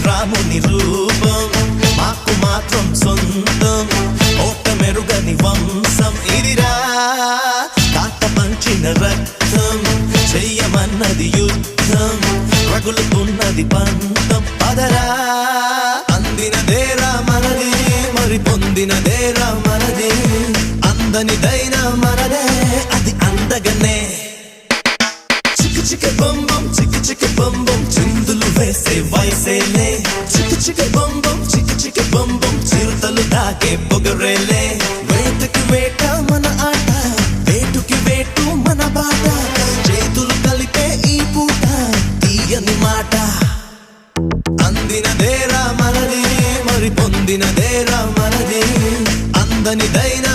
రాముని రూపం మాకు మాత్రం సొంతం ఓట మెరుగని వంశం ఇదిరా తాత పంచిన రక్తం చెయ్యమన్నది యుద్ధం రగులుతున్నది పంతం పదరా అందినదేరా మనది మరి పొందినదేరా మనది అందనిదైనా మనదే అది అందగనే చిక్కు చిక్కు బొంబం చిక్కు చిక్కు బొంబం చిందులు వేసే వయసేలే చిక్కు చిక్కు బొంబం చిక్కు చిక్కు బొంబం చిరుతలు దాకే పొగరేలే వేటకి వేట మన ఆట వేటుకి వేటు మన బాట చేతులు కలిపే ఈ పూట తీయని మాట అందినదేరా మనది మరి పొందినదేరా మనది అందనిదైనా